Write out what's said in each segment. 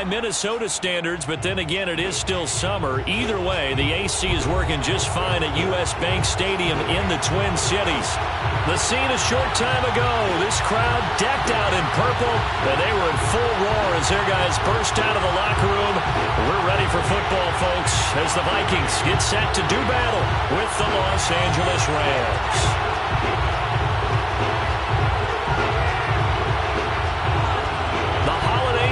Minnesota standards, but then again, it is still summer. Either way, the AC is working just fine at U.S. Bank Stadium in the Twin Cities. The scene a short time ago, this crowd decked out in purple, and they were in full roar as their guys burst out of the locker room. We're ready for football, folks, as the Vikings get set to do battle with the Los Angeles Rams.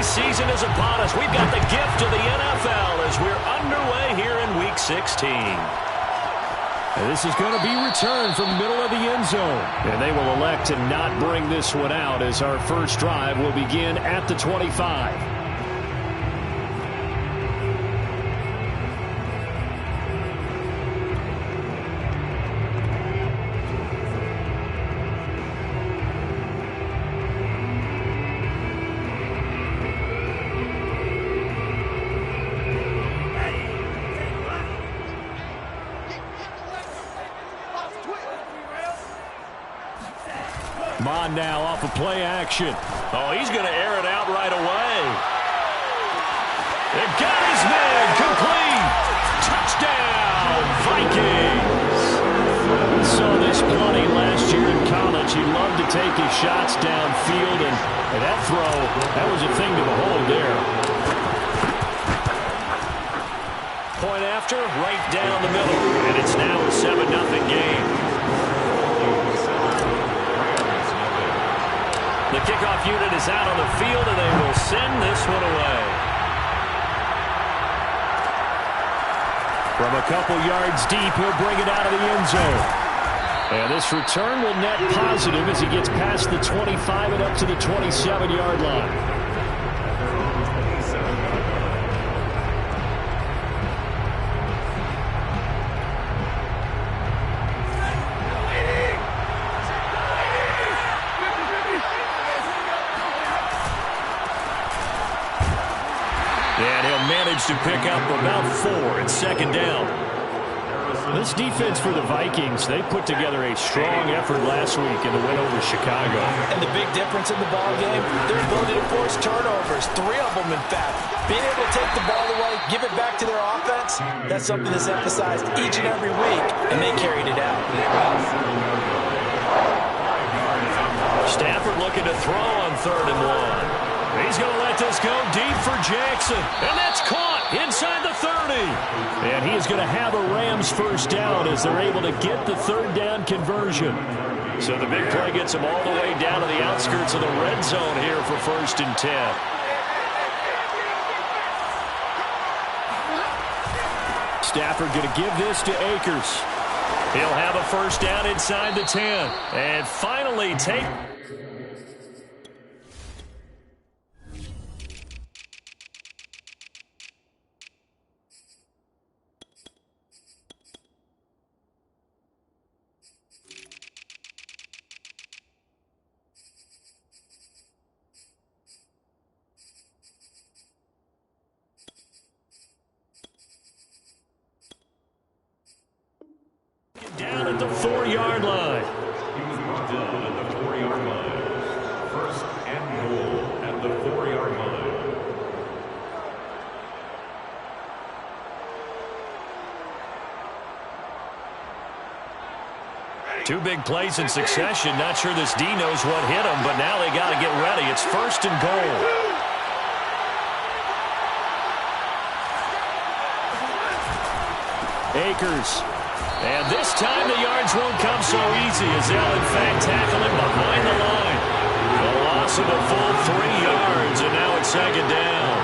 Season is upon us. We've got the gift of the NFL as we're underway here in Week 16. And this is going to be returned from the middle of the end zone. And they will elect to not bring this one out as our first drive will begin at the 25. Mon now off of play action. Oh, he's going to air it out right away. They've got his man complete. Touchdown, Vikings. We saw this plenty last year in college. He loved to take his shots downfield, and that throw, that was a thing to behold there. Point after, right down the middle, and it's now a 7-0 game. The kickoff unit is out on the field, and they will send this one away. From a couple yards deep, he'll bring it out of the end zone. And this return will net positive as he gets past the 25 and up to the 27-yard line. To pick up about 4 at second down. This defense for the Vikings, they put together a strong effort last week in the win over Chicago. And the big difference in the ball game, their ability to force turnovers, 3 of them in fact. Being able to take the ball away, give it back to their offense, that's something that's emphasized each and every week, and they carried it out. Stafford looking to throw on 3rd and 1. He's going to let this go deep for Jackson. And that's caught inside the 30. And he is going to have a Rams first down as they're able to get the 3rd down conversion. So the big play gets him all the way down to the outskirts of the red zone here for 1st and 10. Stafford going to give this to Akers. He'll have a first down inside the 10. And finally take... down at the 4-yard line. He was brought down at the 4-yard line. 1st and goal at the 4-yard line. Two big plays in succession. Not sure this D knows what hit him, but now they got to get ready. It's 1st and goal. Akers. And this time the yards won't come so easy as they'll in fact tackle him behind the line. A loss of a full 3 yards, and now it's 2nd down.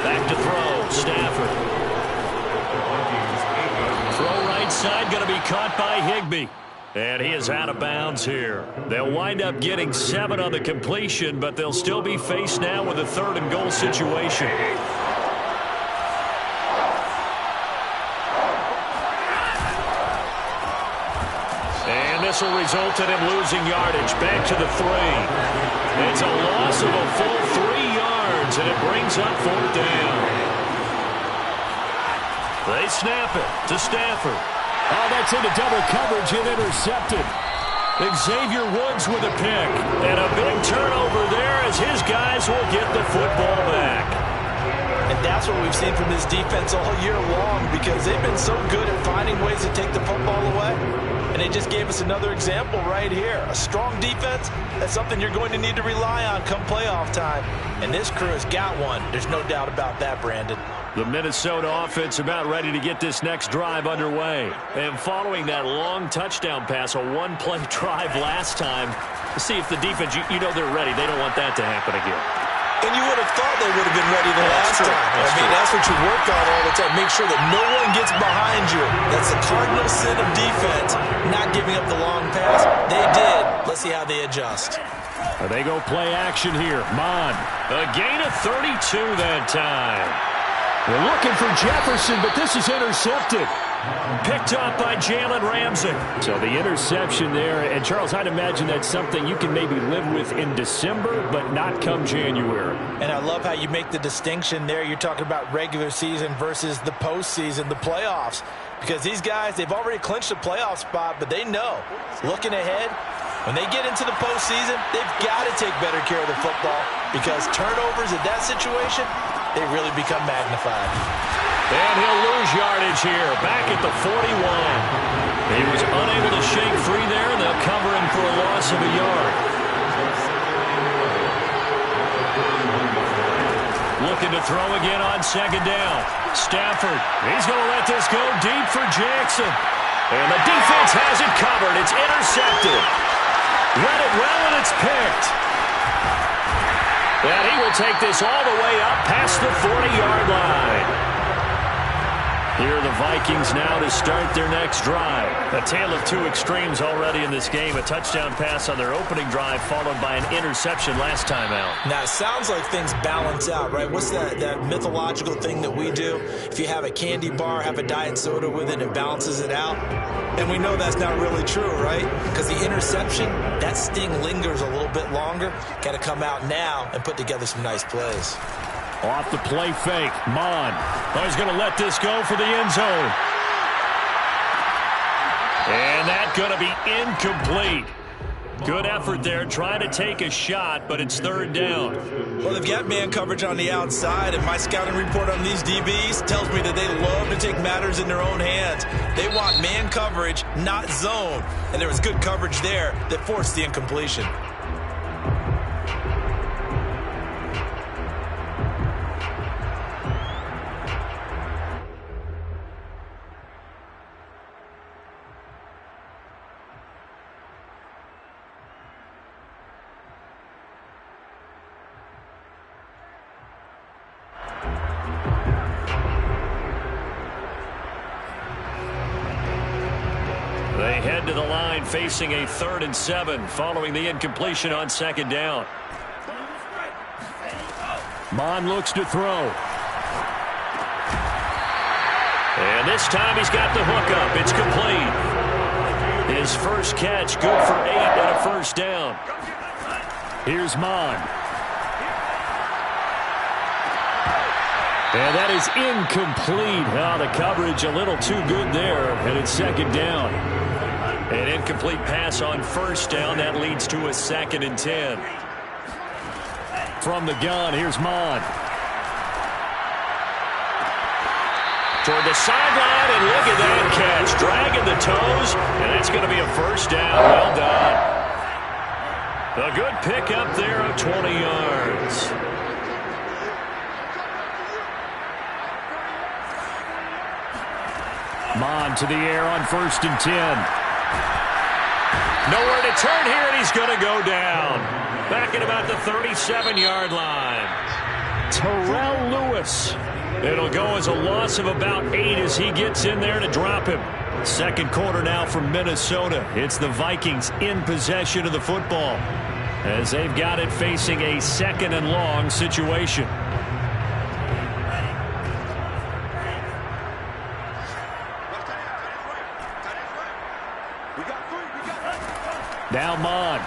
Back to throw, Stafford. Throw right side, going to be caught by Higbee. And he is out of bounds here. They'll wind up getting 7 on the completion, but they'll still be faced now with a 3rd and goal situation. This will result in him losing yardage. Back to the 3. It's a loss of a full 3 yards, and it brings up 4th down. They snap it to Stafford. Oh, that's into double coverage and intercepted. Xavier Woods with a pick. And a big turnover there as his guys will get the football back. that's what we've seen from this defense all year long, because they've been so good at finding ways to take the football away. And they just gave us another example right here. A strong defense, that's something you're going to need to rely on come playoff time. And this crew has got one. There's no doubt about that, Brandon. The Minnesota offense about ready to get this next drive underway. And following that long touchdown pass, a one-play drive last time, see if the defense, you know they're ready. They don't want that to happen again. And you would have thought they would have been ready the last time. That's what you work on all the time. Make sure that no one gets behind you. That's the cardinal sin of defense, not giving up the long pass. They did. Let's see how they adjust. They go play action here. Mon. A gain of 32 that time. They're looking for Jefferson, but this is intercepted. Picked up by Jalen Ramsey. So the interception there, and Charles, I'd imagine that's something you can maybe live with in December, but not come January. And I love how you make the distinction there. You're talking about regular season versus the postseason, the playoffs. Because these guys, they've already clinched a playoff spot, but they know, looking ahead, when they get into the postseason, they've got to take better care of the football, because turnovers in that situation, they really become magnified. And he'll lose yardage here, back at the 41. He was unable to shake free there, and they'll cover him for a loss of a yard. Looking to throw again on second down. Stafford, he's going to let this go deep for Jackson. And the defense has it covered. It's intercepted. Read it well, and it's picked. And he will take this all the way up past the 40-yard line. Here are the Vikings now to start their next drive. A tale of two extremes already in this game. A touchdown pass on their opening drive, followed by an interception last time out. Now, it sounds like things balance out, right? What's that mythological thing that we do? If you have a candy bar, have a diet soda with it, it balances it out. And we know that's not really true, right? Because the interception, that sting lingers a little bit longer. Got to come out now and put together some nice plays. Off the play fake, Mon. Oh, he's going to let this go for the end zone. And that's going to be incomplete. Good effort there, trying to take a shot, but it's third down. Well, they've got man coverage on the outside, and my scouting report on these DBs tells me that they love to take matters in their own hands. They want man coverage, not zone. And there was good coverage there that forced the incompletion. They head to the line facing a 3rd and 7 following the incompletion on second down. Mon looks to throw. And this time he's got the hook up. It's complete. His first catch, good for 8 and a first down. Here's Mon. And that is incomplete. Oh, the coverage a little too good there, and it's second down. An incomplete pass on first down. That leads to a 2nd and 10. From the gun, here's Mon. Toward the sideline, and look at that catch. Dragging the toes, and that's going to be a first down. Well done. A good pick up there of 20 yards. Mon to the air on 1st and 10. Nowhere to turn here, and he's going to go down. Back at about the 37-yard line. Terrell Lewis. It'll go as a loss of about 8 as he gets in there to drop him. Second quarter now from Minnesota. It's the Vikings in possession of the football, as they've got it facing a 2nd and long situation. Now Mon.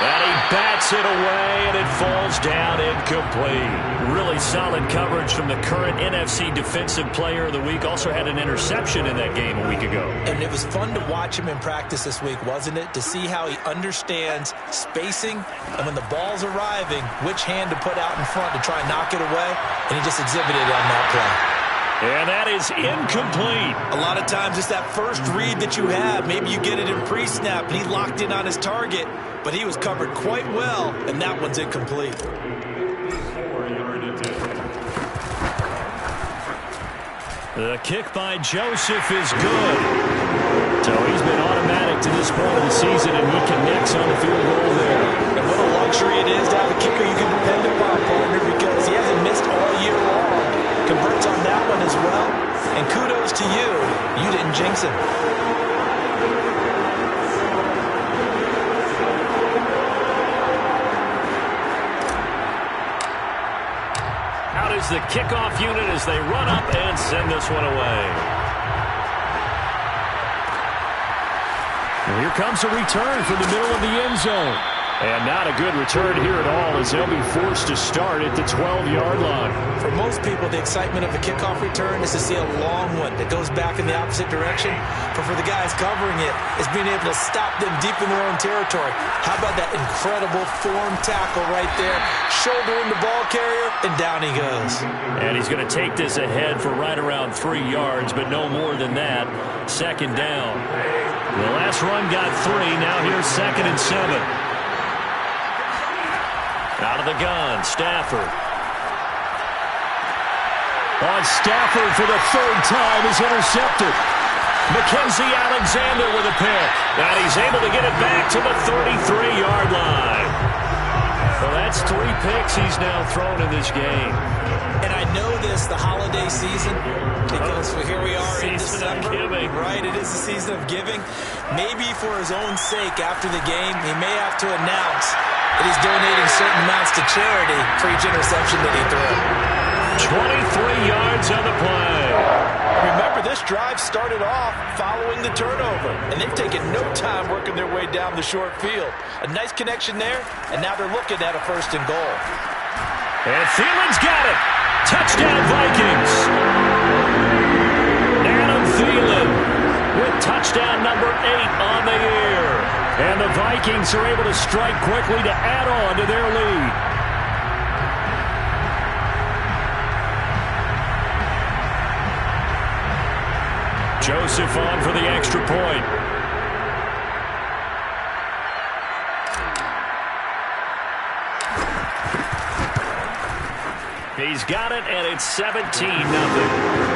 And he bats it away, and it falls down incomplete. Really solid coverage from the current NFC Defensive Player of the Week. Also had an interception in that game a week ago. And it was fun to watch him in practice this week, wasn't it? To see how he understands spacing and when the ball's arriving, which hand to put out in front to try and knock it away. And he just exhibited it on that play. And that is incomplete. A lot of times it's that first read that you have. Maybe you get it in pre-snap, and he locked in on his target, but he was covered quite well, and that one's incomplete. The kick by Joseph is good. So he's been automatic to this point of the season, and he connects on the field goal there. And what a luxury it is to have a kicker you can depend upon, partner, because he hasn't missed all year long. Converts on that one as well. And kudos to you. You didn't jinx him. Out is the kickoff unit as they run up and send this one away. And here comes a return from the middle of the end zone. And not a good return here at all as they'll be forced to start at the 12-yard line. For most people, the excitement of a kickoff return is to see a long one that goes back in the opposite direction. But for the guys covering it, it's being able to stop them deep in their own territory. How about that incredible form tackle right there? Shouldering the ball carrier, and down he goes. And he's going to take this ahead for right around 3 yards, but no more than that. Second down. The last run got 3. Now here's 2nd and 7. Out of the gun, Stafford. On Stafford for the 3rd time is intercepted. Mackenzie Alexander with a pick. And he's able to get it back to the 33-yard line. Well, that's 3 picks he's now thrown in this game. And I know this, the holiday season, because here we are in December. Giving. Right, it is the season of giving. Maybe for his own sake after the game, he may have to announce that he's donating certain amounts to charity for each interception that he threw. 23 yards on the play. Remember, this drive started off following the turnover, and they've taken no time working their way down the short field. A nice connection there, and now they're looking at a 1st and goal. And Thielen's got it. Touchdown, Vikings. Adam Thielen with touchdown number 8 on the year. And the Vikings are able to strike quickly to add on to their lead. Joseph on for the extra point. He's got it, and it's 17-0.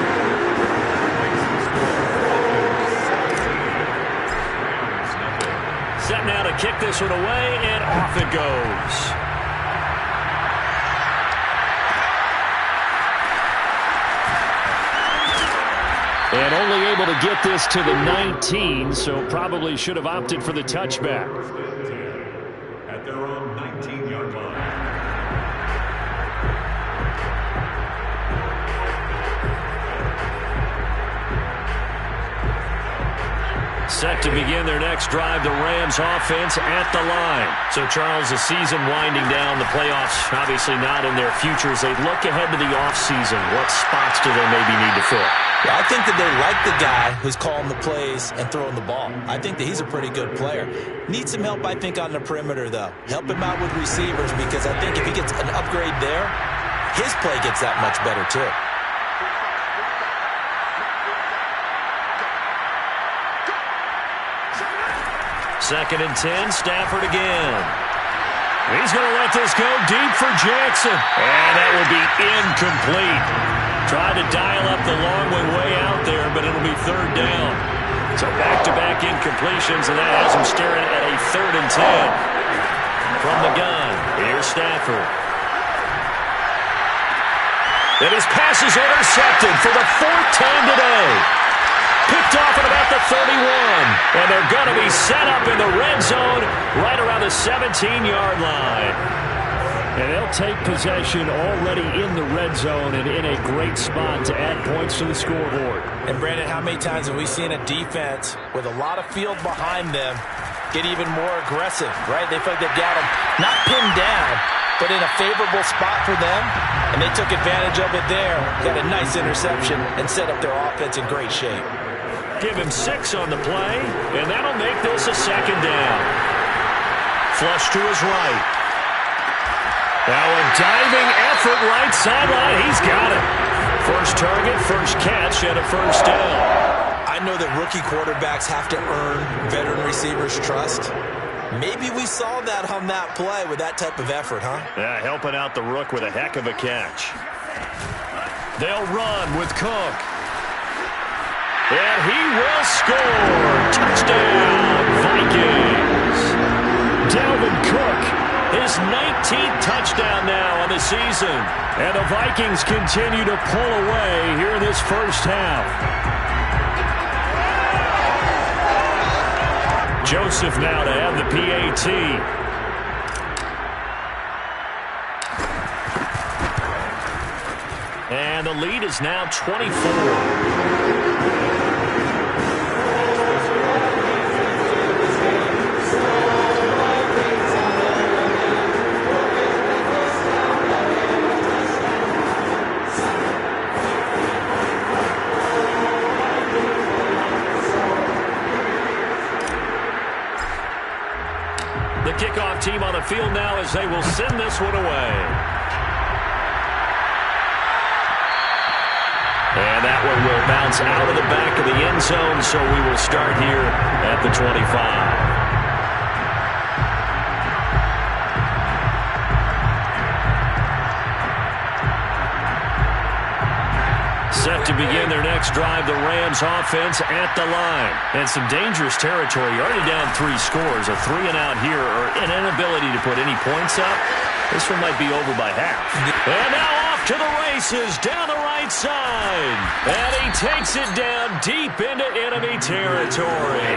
Set now to kick this one away, and off it goes. And only able to get this to the 19, so probably should have opted for the touchback. At their own 19-yard line. Set to begin their next drive, the Rams offense at the line. So, Charles, the season winding down, the playoffs obviously not in their future. As they look ahead to the offseason, what spots do they maybe need to fill? Yeah, I think that they like the guy who's calling the plays and throwing the ball. I think that he's a pretty good player. Needs some help, I think, on the perimeter, though. Help him out with receivers, because I think if he gets an upgrade there, his play gets that much better, too. Second and 10, Stafford again. He's going to let this go deep for Jackson. And that will be incomplete. Tried to dial up the long way out there, but it'll be 3rd down. So back-to-back incompletions, and that has him staring at a 3rd and 10. From the gun, here's Stafford. And his pass is intercepted for the 4th time today. Picked off at about the 31. And they're going to be set up in the red zone right around the 17-yard line. And they'll take possession already in the red zone and in a great spot to add points to the scoreboard. And, Brandon, how many times have we seen a defense with a lot of field behind them get even more aggressive, right? They feel like they've got him not pinned down, but in a favorable spot for them, and they took advantage of it there. Got a nice interception and set up their offense in great shape. Give him 6 on the play, and that'll make this a second down. Flush to his right. Now a diving effort right sideline. He's got it. First target, first catch, and a first down. I know that rookie quarterbacks have to earn veteran receivers' trust. Maybe we saw that on that play with that type of effort, huh? Yeah, helping out the rook with a heck of a catch. They'll run with Cook. And he will score. Touchdown, Vikings. Dalvin Cook, his 19th touchdown now on the season. And the Vikings continue to pull away here in this first half. Joseph now to have the PAT. And the lead is now 24. Kickoff team on the field now as they will send this one away. And that one will bounce out of the back of the end zone, so we will start here at the 25. Set to begin their next drive, the Rams offense at the line. And some dangerous territory. Already down 3 scores. A 3-and-out here, or an inability to put any points up. This one might be over by half. And now off to the races down the right side. And he takes it down deep into enemy territory.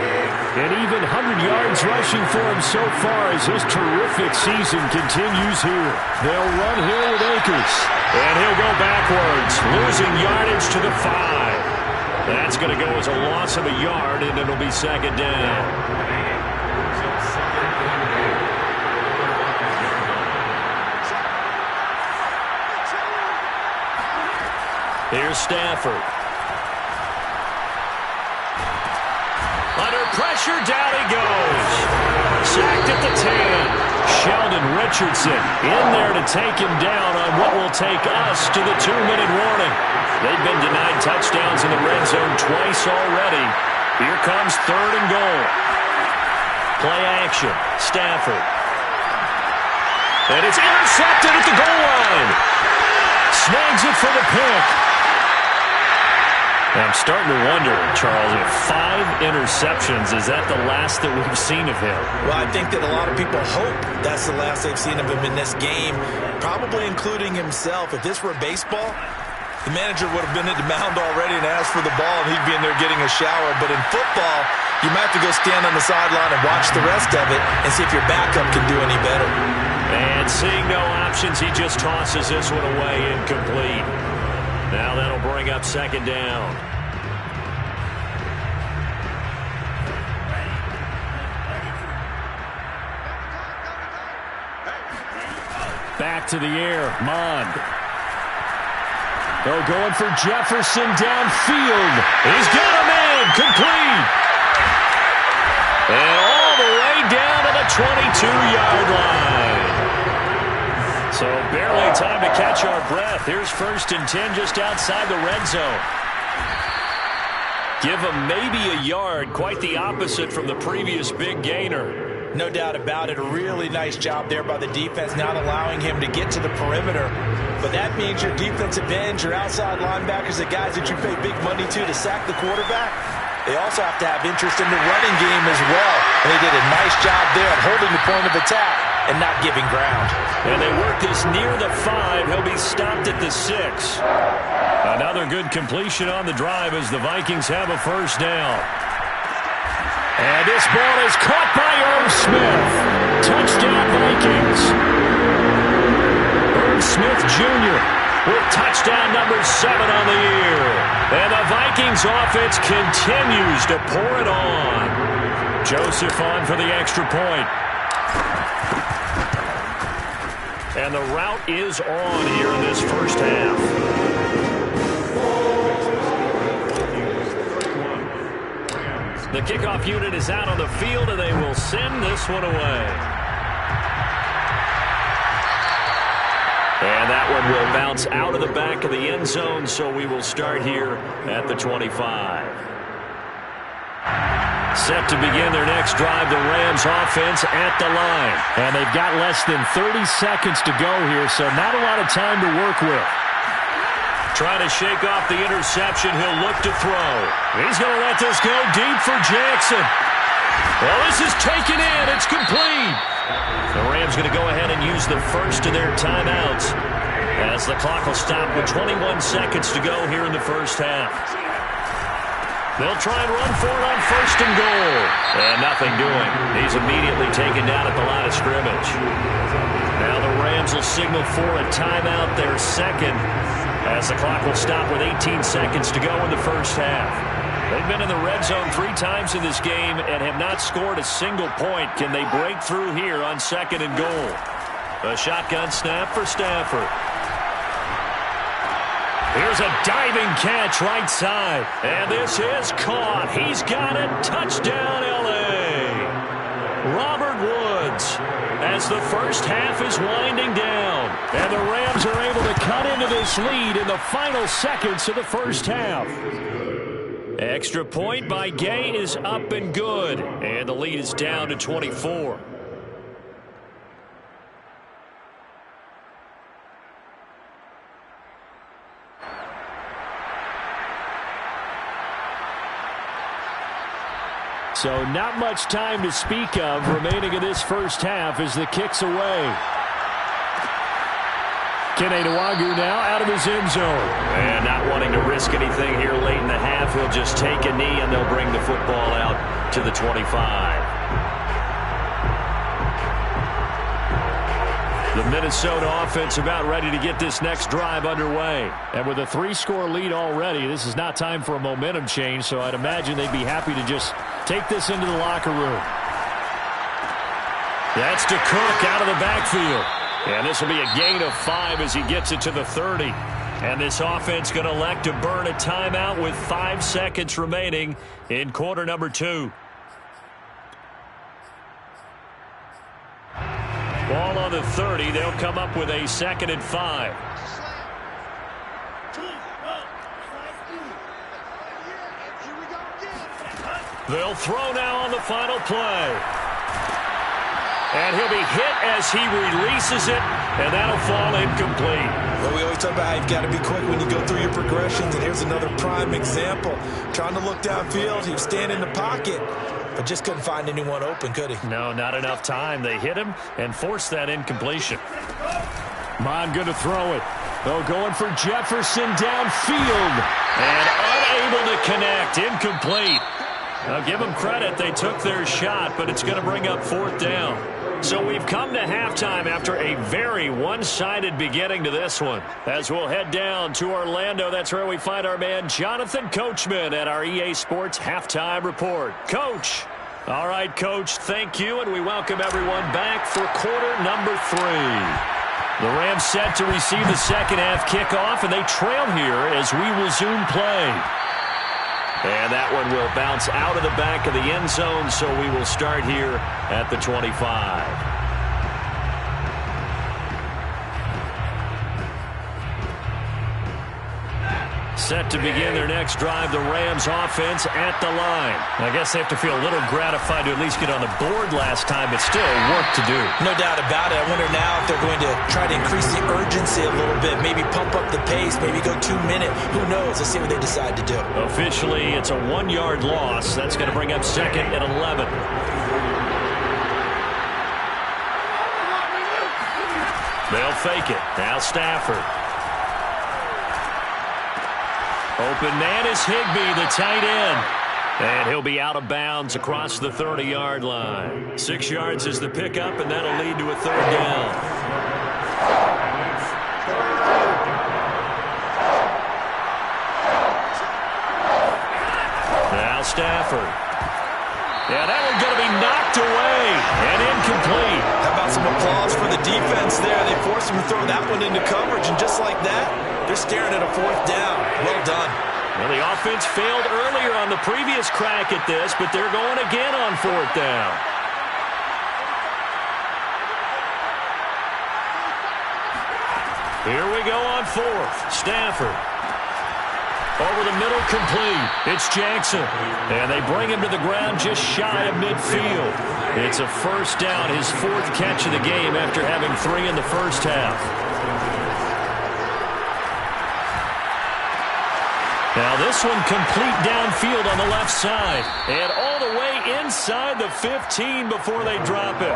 And even 100 yards rushing for him so far as this terrific season continues here. They'll run here with Akers. And he'll go backwards, losing yardage to the 5. That's going to go as a loss of a yard, and it'll be second down. Here's Stafford. Under pressure, down he goes. Sacked at the 10. Sheldon Richardson in there to take him down on what will take us to the 2-minute warning. They've been denied touchdowns in the red zone twice already. Here comes 3rd and goal. Play action. Stafford. And it's intercepted at the goal line. Snags it for the pick. I'm starting to wonder, Charles, if 5 interceptions, is that the last that we've seen of him? Well, I think that a lot of people hope that's the last they've seen of him in this game, probably including himself. If this were baseball, the manager would have been at the mound already and asked for the ball, and he'd be in there getting a shower. But in football, you might have to go stand on the sideline and watch the rest of it and see if your backup can do any better. And seeing no options, he just tosses this one away incomplete. Now that'll bring up second down. Back to the air, Mond. They're going for Jefferson downfield. He's got him in, complete. And all the way down to the 22-yard line. So barely time to catch our breath. Here's 1st and 10 just outside the red zone. Give him maybe a yard, quite the opposite from the previous big gainer. No doubt about it. A really nice job there by the defense, not allowing him to get to the perimeter. But that means your defensive ends, your outside linebackers, the guys that you pay big money to sack the quarterback, they also have to have interest in the running game as well. And they did a nice job there at holding the point of attack and not giving ground. And they work this near the 5. He'll be stopped at the 6. Another good completion on the drive as the Vikings have a first down. And this ball is caught by Irv Smith. Touchdown, Vikings. Irv Smith Jr. with touchdown number 7 on the year. And the Vikings offense continues to pour it on. Joseph on for the extra point. And the route is on here in this first half. The kickoff unit is out on the field, and they will send this one away. And that one will bounce out of the back of the end zone, so we will start here at the 25. Set to begin their next drive, the Rams offense at the line. And they've got less than 30 seconds to go here, so not a lot of time to work with. Trying to shake off the interception, he'll look to throw. He's going to let this go deep for Jackson. Well, this is taken in. It's complete. The Rams going to go ahead and use the first of their timeouts as the clock will stop with 21 seconds to go here in the first half. They'll try and run for it on first and goal. And nothing doing. He's immediately taken down at the line of scrimmage. Now the Rams will signal for a timeout, their second, as the clock will stop with 18 seconds to go in the first half. They've been in the red zone 3 times in this game and have not scored a single point. Can they break through here on second and goal? A shotgun snap for Stafford. Here's a diving catch right side. And this is caught. He's got it. Touchdown, L.A. Robert Woods, as the first half is winding down. And the Rams are able to cut into this lead in the final seconds of the first half. Extra point by Gay is up and good. And the lead is down to 24. So not much time to speak of remaining in this first half as the kick's away. Kene Nwangwu now out of his end zone. And not wanting to risk anything here late in the half, he'll just take a knee and they'll bring the football out to the 25. The Minnesota offense about ready to get this next drive underway. And with a 3-score lead already, this is not time for a momentum change, so I'd imagine they'd be happy to just take this into the locker room. That's to Cook out of the backfield. And this will be a gain of 5 as he gets it to the 30. And this offense going to elect to burn a timeout with 5 seconds remaining in quarter number 2. Ball on the 30. They'll come up with a 2nd and 5. They'll throw now on the final play. And he'll be hit as he releases it, and that'll fall incomplete. Well, we always talk about how you've got to be quick when you go through your progressions, and here's another prime example. Trying to look downfield, he was standing in the pocket, but just couldn't find anyone open, could he? No, not enough time. They hit him and forced that incompletion. Mon going to throw it. They're going for Jefferson downfield. And unable to connect. Incomplete. I'll give them credit. They took their shot, but it's going to bring up 4th down. So we've come to halftime after a very one-sided beginning to this one. As we'll head down to Orlando, that's where we find our man Jonathan Coachman at our EA Sports Halftime Report. Coach. All right, Coach, thank you, and we welcome everyone back for quarter number 3. The Rams set to receive the second half kickoff, and they trail here as we resume play. And that one will bounce out of the back of the end zone, so we will start here at the 25. Set to begin their next drive, the Rams offense at the line. I guess they have to feel a little gratified to at least get on the board last time, but still work to do. No doubt about it. I wonder now if they're going to try to increase the urgency a little bit, maybe pump up the pace, maybe go 2-minute. Who knows? Let's see what they decide to do. Officially, it's a 1-yard loss. That's going to bring up 2nd and 11. They'll fake it. Now Stafford. Open man is Higbee, the tight end. And he'll be out of bounds across the 30-yard line. 6 yards is the pickup, and that'll lead to a 3rd down. Stafford. Yeah, that one's going to be knocked away and incomplete. How about some applause for the defense there? They forced him to throw that one into coverage, and just like that, they're staring at a 4th down. Well done. Well, the offense failed earlier on the previous crack at this, but they're going again on 4th down. Here we go on 4th. Stafford. Over the middle, complete. It's Jackson. And they bring him to the ground just shy of midfield. It's a 1st down, his 4th catch of the game after having 3 in the first half. Now this one complete downfield on the left side. And all the way inside the 15 before they drop it.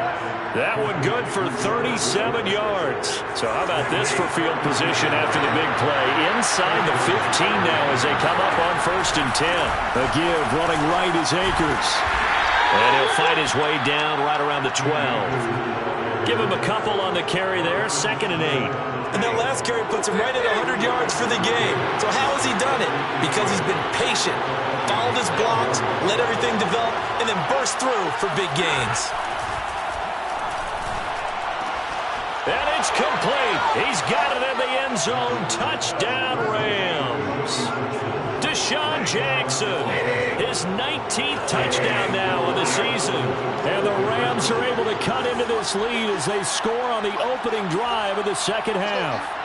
That one good for 37 yards. So how about this for field position after the big play? Inside the 15 now as they come up on 1st and 10. The give running right is Akers. And he'll fight his way down right around the 12. Give him a couple on the carry there. 2nd and 8. And that last carry puts him right at 100 yards for the game. So how has he done it? Because he's been patient, followed his blocks, let everything develop, and then burst through for big gains. And it's complete. He's got it in the end zone. Touchdown, Rams. Deshaun Jackson, his 19th touchdown now of the season. And the Rams are able to cut into this lead as they score on the opening drive of the 2nd half.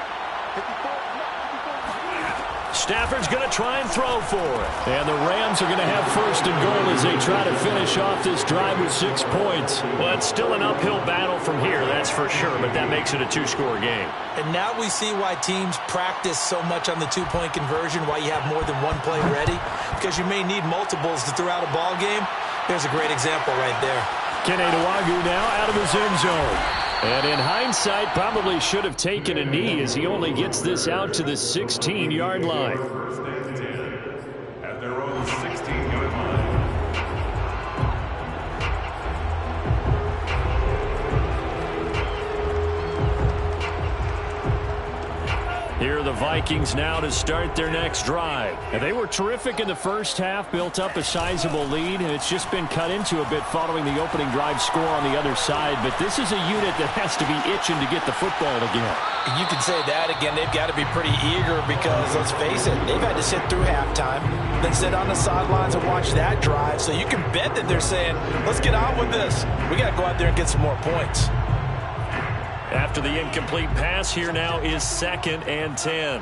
Stafford's going to try and throw for it. And the Rams are going to have 1st and goal as they try to finish off this drive with 6 points. Well, it's still an uphill battle from here, that's for sure, but that makes it a 2-score game. And now we see why teams practice so much on the 2-point conversion, why you have more than one play ready, because you may need multiples to throw out a ball game. There's a great example right there. Kene Nwangwu now out of his end zone. And in hindsight, probably should have taken a knee as he only gets this out to the 16-yard line. 1st and 10 at their own 16-yard line. Here are the Vikings now to start their next drive. And they were terrific in the first half, built up a sizable lead, and it's just been cut into a bit following the opening drive score on the other side. But this is a unit that has to be itching to get the football again. You can say that again. They've got to be pretty eager because, let's face it, they've had to sit through halftime, then sit on the sidelines and watch that drive. So you can bet that they're saying, let's get on with this. We got to go out there and get some more points. After the incomplete pass, here now is 2nd and 10.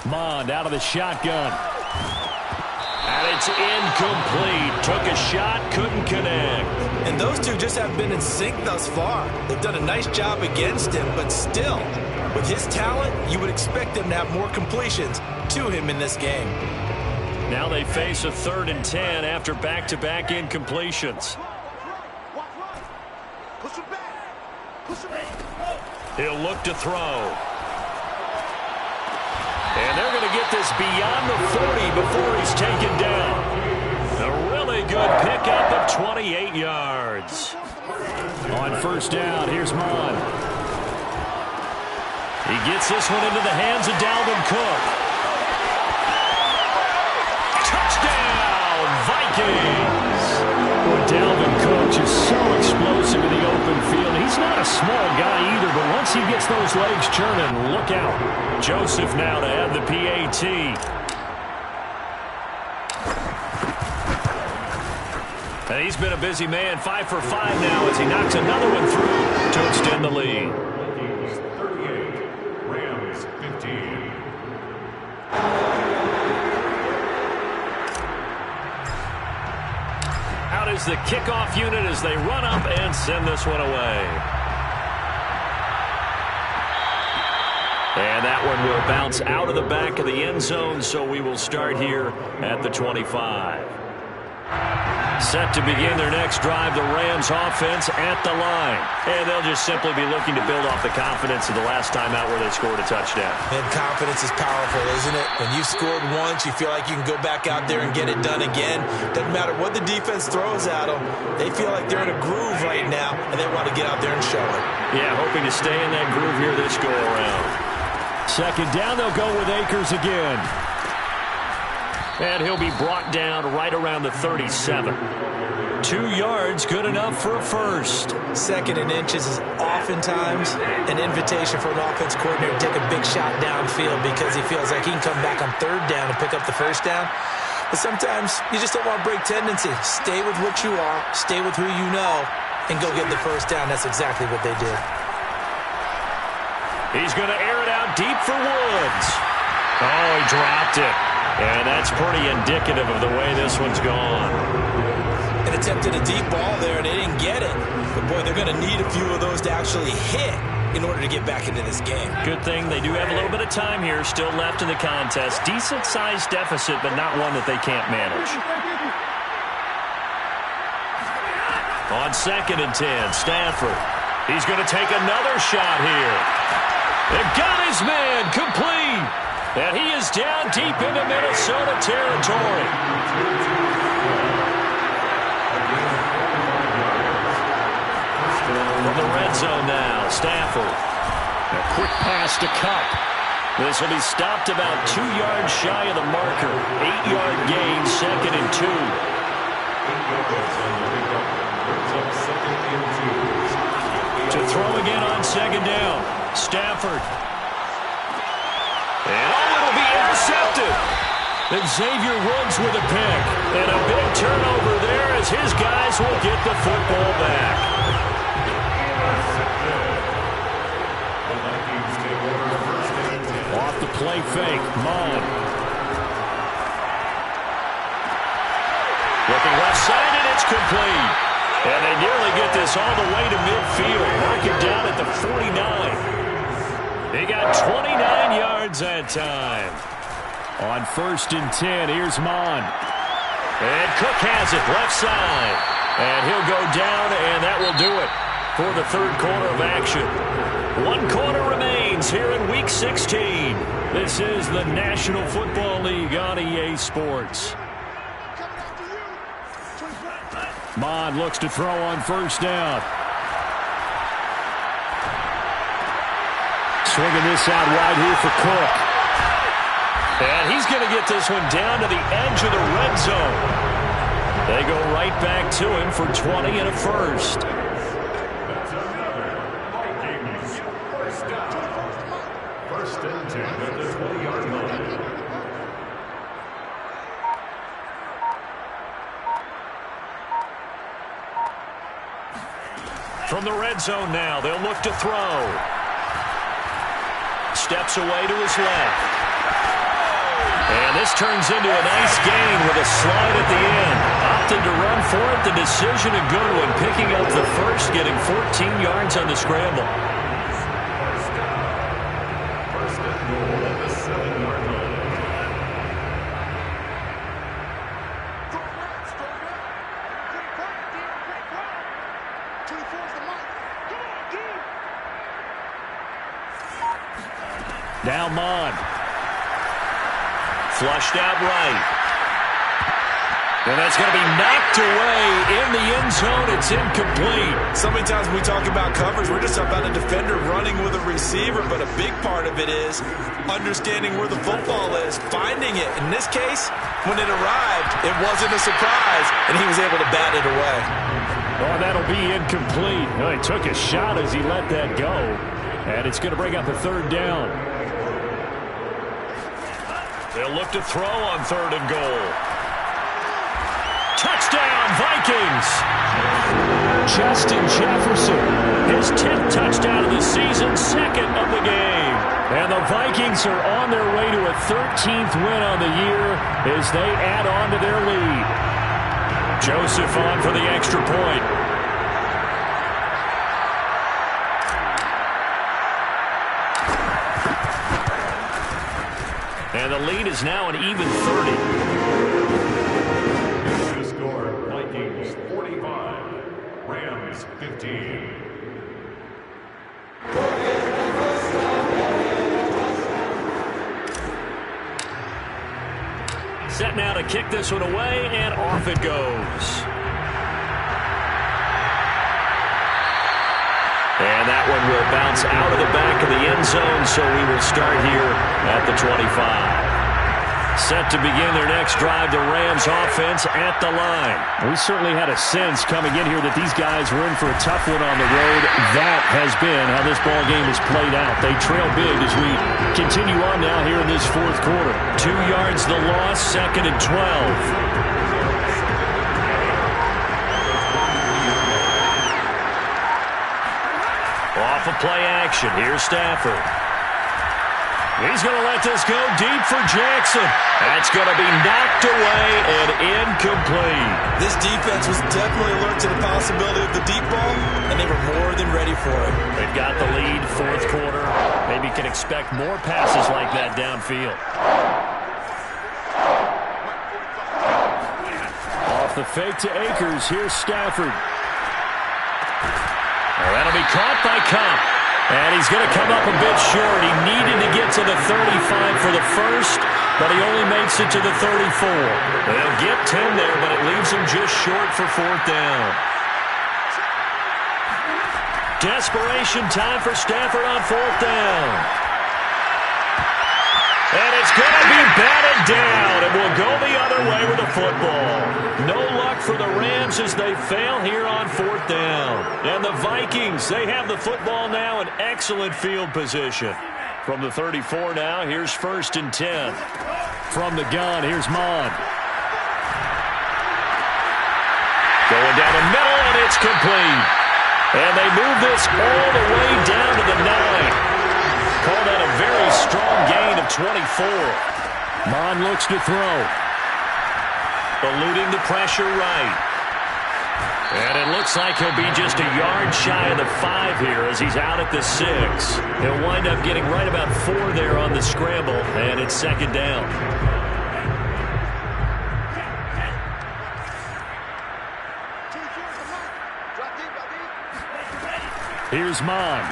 Mond out of the shotgun. And it's incomplete. Took a shot, couldn't connect. And those two just haven't been in sync thus far. They've done a nice job against him, but still, with his talent, you would expect him to have more completions to him in this game. Now they face a 3rd and 10 after back-to-back incompletions. He'll look to throw. And they're going to get this beyond the 40 before he's taken down. A really good pickup of 28 yards. On 1st down, here's Mond. He gets this one into the hands of Dalvin Cook. Touchdown, Vikings! Well, Dalvin Cook just so explosive in the open field. He's not a small guy either, but once he gets those legs churning, look out. Joseph now to add the PAT. And he's been a busy man, 5 for 5 now as he knocks another one through to extend the lead. 38, Rams 15. Out is the kickoff unit as they run up and send this one away. And that one will bounce out of the back of the end zone, so we will start here at the 25. Set to begin their next drive, the Rams offense at the line. And they'll just simply be looking to build off the confidence of the last time out where they scored a touchdown. And confidence is powerful, isn't it? When you've scored once, you feel like you can go back out there and get it done again. Doesn't matter what the defense throws at them. They feel like they're in a groove right now, and they want to get out there and show it. Yeah, hoping to stay in that groove here this go-around. Second down, they'll go with Akers again. And he'll be brought down right around the 37. 2 yards, good enough for a first. Second and inches is oftentimes an invitation for an offense coordinator to take a big shot downfield because he feels like he can come back on third down and pick up the first down. But sometimes you just don't want to break tendency. Stay with what you are, stay with who you know, and go get the first down. That's exactly what they did. He's going to air it out deep for Woods. Oh, he dropped it. And that's pretty indicative of the way this one's gone. And attempted a deep ball there, and they didn't get it. But, boy, they're going to need a few of those to actually hit in order to get back into this game. Good thing they do have a little bit of time here still left in the contest. Decent-sized deficit, but not one that they can't manage. On 2nd and 10, Stafford. He's going to take another shot here. They got his man complete. And he is down deep into Minnesota territory. From the red zone now, Stafford. A quick pass to Cup. This will be stopped about 2 yards shy of the marker. 8-yard gain, 2nd and 2. To throw again on 2nd down. Stafford. And it'll be intercepted. And Xavier Woods with a pick. And a big turnover there as his guys will get the football back. Off the play fake, Mon. Looking left side, and it's complete. And they nearly get this all the way to midfield. Mark it down at the 49. They got 29 yards that time. On 1st and 10, here's Mon. And Cook has it left side. And he'll go down, and that will do it for the 3rd quarter of action. 1 quarter remains here in Week 16. This is the National Football League on EA Sports. Mon looks to throw on 1st down. Swinging this out wide here for Cook. And he's going to get this one down to the edge of the red zone. They go right back to him for 20 and a first. First and 10 at the 20-yard line. From the red zone now, they'll look to throw. Steps away to his left. And this turns into a nice gain with a slide at the end. Opted to run for it. The decision a good one. Picking up the first, getting 14 yards on the scramble. First and goal at the 7-yard line. Now Mon. Flushed out right. And that's going to be knocked away in the end zone. It's incomplete. So many times when we talk about coverage, we're just talking about a defender running with a receiver, but a big part of it is understanding where the football is, finding it. In this case, when it arrived, it wasn't a surprise, and he was able to bat it away. Oh, that'll be incomplete. Oh, he took a shot as he let that go, and it's going to bring up a 3rd down. They'll look to throw on 3rd and goal. Touchdown, Vikings! Justin Jefferson. His 10th touchdown of the season, 2nd of the game. And the Vikings are on their way to a 13th win on the year as they add on to their lead. Joseph on for the extra point. And the lead is now an even 30. The score, Vikings Rams 15. Set now to kick this one away, and off it goes. And that one will bounce out of the back of the end zone, so we will start here at the 25. Set to begin their next drive, the Rams offense at the line. We certainly had a sense coming in here that these guys were in for a tough one on the road. That has been how this ball game has played out. They trail big as we continue on now here in this fourth quarter. 2 yards the loss, 2nd and 12. Off of play action. Here's Stafford. He's going to let this go deep for Jackson. That's going to be knocked away and incomplete. This defense was definitely alert to the possibility of the deep ball, and they were more than ready for it. They've got the lead, fourth quarter. Maybe can expect more passes like that downfield. Off the fake to Akers. Here's Stafford. That'll be caught by Cup. And he's going to come up a bit short. He needed to get to the 35 for the first, but he only makes it to the 34. They'll get 10 there, but it leaves him just short for fourth down. Desperation time for Stafford on fourth down. And it's going to be batted down, and we'll go the other way with the football. No luck for the Rams as they fail here on fourth down. And the Vikings, they have the football now in excellent field position. From the 34 now, here's 1st and 10. From the gun, here's Mon. Going down the middle, and it's complete. And they move this all the way down to the 9. Call that a very strong gain of 24. Mon looks to throw. Eluding the pressure right. And it looks like he'll be just a yard shy of the 5 here as he's out at the 6. He'll wind up getting right about 4 there on the scramble, and it's 2nd down. Here's Mon.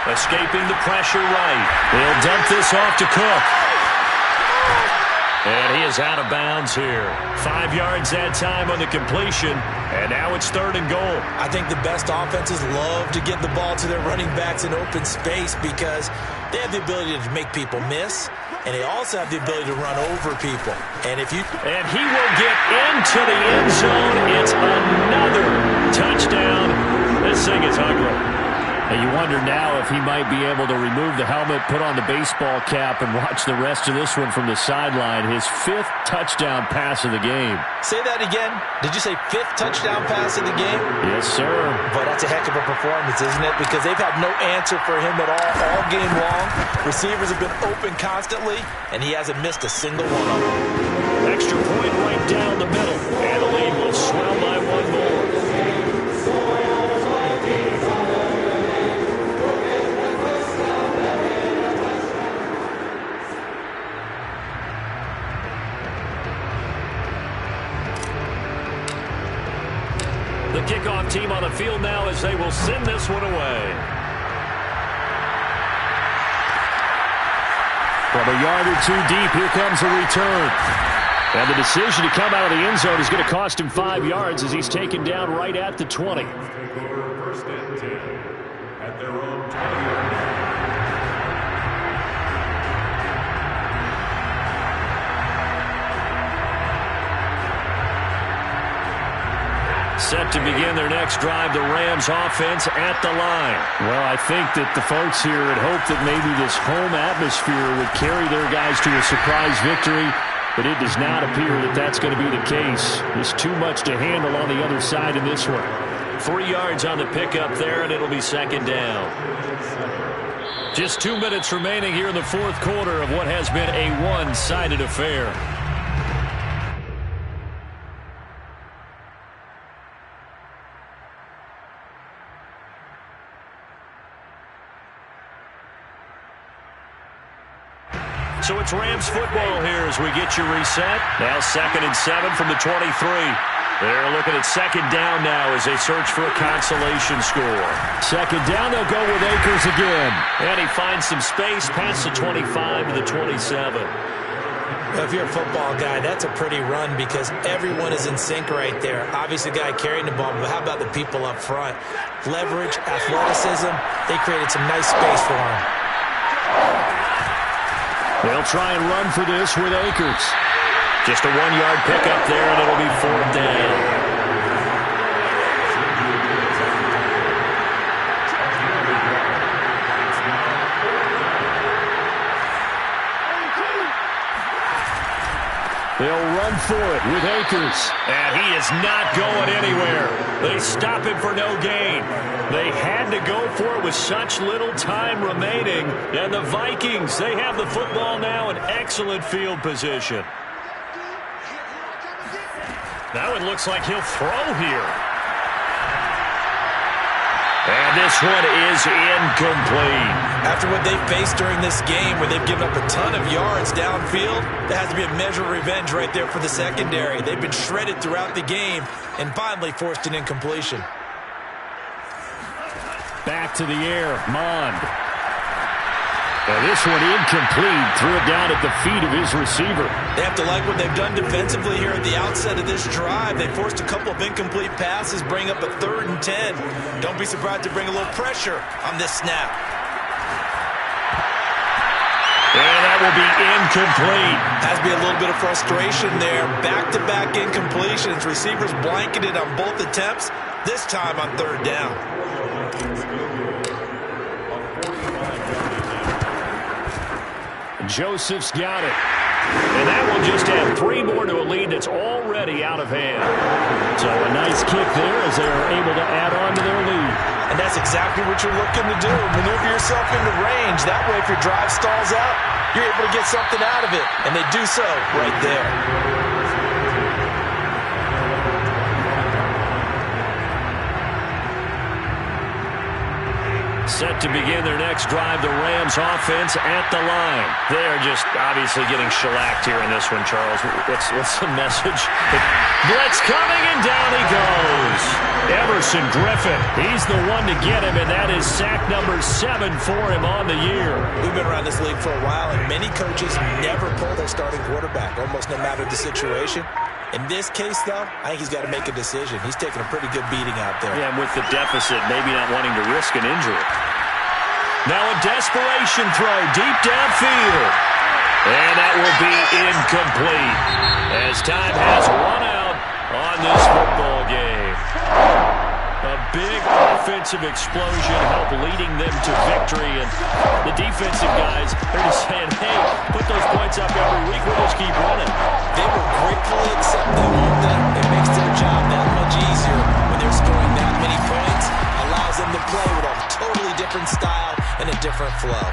Escaping the pressure right. He'll dump this off to Cook. And he is out of bounds here. 5 yards that time on the completion. And now it's 3rd and goal. I think the best offenses love to get the ball to their running backs in open space because they have the ability to make people miss, and they also have the ability to run over people. And he will get into the end zone. It's another touchdown. This thing is ugly. And you wonder now if he might be able to remove the helmet, put on the baseball cap, and watch the rest of this one from the sideline. His 5th touchdown pass of the game. Say that again. Did you say 5th touchdown pass of the game? Yes, sir. But that's a heck of a performance, isn't it? Because they've had no answer for him at all game long. Receivers have been open constantly, and he hasn't missed a single one of them. Extra point right down the middle. And the lead will swell by 1 more. The kickoff team on the field now as they will send this one away. From a yard or 2 deep, here comes a return. And the decision to come out of the end zone is going to cost him 5 yards as he's taken down right at the 20. 1st and 10 at their own 20. Set to begin their next drive, the Rams offense at the line. Well, I think that the folks here had hoped that maybe this home atmosphere would carry their guys to a surprise victory, but it does not appear that that's going to be the case. There's too much to handle on the other side in this one. 3 yards on the pickup there, and it'll be 2nd down. Just 2 minutes remaining here in the fourth quarter of what has been a one-sided affair. So it's Rams football here as we get you reset. Now 2nd and 7 from the 23. They're looking at second down now as they search for a consolation score. Second down, they'll go with Akers again. And he finds some space past the 25 to the 27. Well, if you're a football guy, that's a pretty run because everyone is in sync right there. Obviously, the guy carrying the ball, but how about the people up front? Leverage, athleticism, they created some nice space for him. They'll try and run for this with Akers. Just a 1-yard pickup there, and it'll be fourth down. They'll run for it with Akers. And he is not going anywhere. They stop him for no gain. They had to go for it with such little time remaining. And the Vikings, they have the football now in excellent field position. Now it looks like he'll throw here. And this one is incomplete. After what they faced during this game where they've given up a ton of yards downfield, there has to be a measure of revenge right there for the secondary. They've been shredded throughout the game and finally forced an incompletion. Back to the air, Mond. And this one incomplete. Threw it down at the feet of his receiver. They have to like what they've done defensively here at the outset of this drive. They forced a couple of incomplete passes, bring up a 3rd and 10. Don't be surprised to bring a little pressure on this snap. And that will be incomplete. Has to be a little bit of frustration there. Back-to-back incompletions. Receivers blanketed on both attempts, this time on 3rd down. Joseph's got it. And that will just add 3 more to a lead that's already out of hand. So a nice kick there as they are able to add on to their lead. And that's exactly what you're looking to do. Maneuver yourself into range. That way, if your drive stalls out, you're able to get something out of it. And they do so right there. Set to begin their next drive, the Rams offense at the line. They are just obviously getting shellacked here in this one, Charles. What's the message? Blitz coming, and down he goes. Everson Griffin, he's the one to get him, and that is sack number 7 for him on the year. We've been around this league for a while, and many coaches never pull their starting quarterback, almost no matter the situation. In this case, though, I think he's got to make a decision. He's taking a pretty good beating out there. Yeah, and with the deficit, maybe not wanting to risk an injury. Now a desperation throw deep downfield. And that will be incomplete as time has run out on this football game. A big offensive explosion helped leading them to victory. And the defensive guys, they're just saying, hey, put those points up every week. We'll just keep running. They will gratefully accept that, won't they? It makes their job that much easier when they're scoring that many points. Allows them to play with a totally different style and a different flow.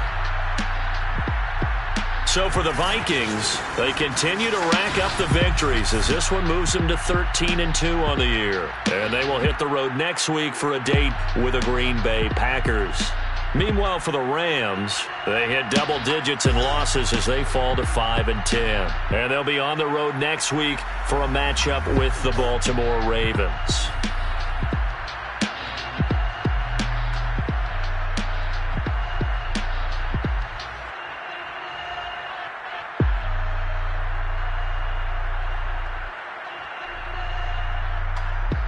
So for the Vikings, they continue to rack up the victories as this one moves them to 13-2 on the year. And they will hit the road next week for a date with the Green Bay Packers. Meanwhile, for the Rams, they hit double digits in losses as they fall to 5-10. And they'll be on the road next week for a matchup with the Baltimore Ravens.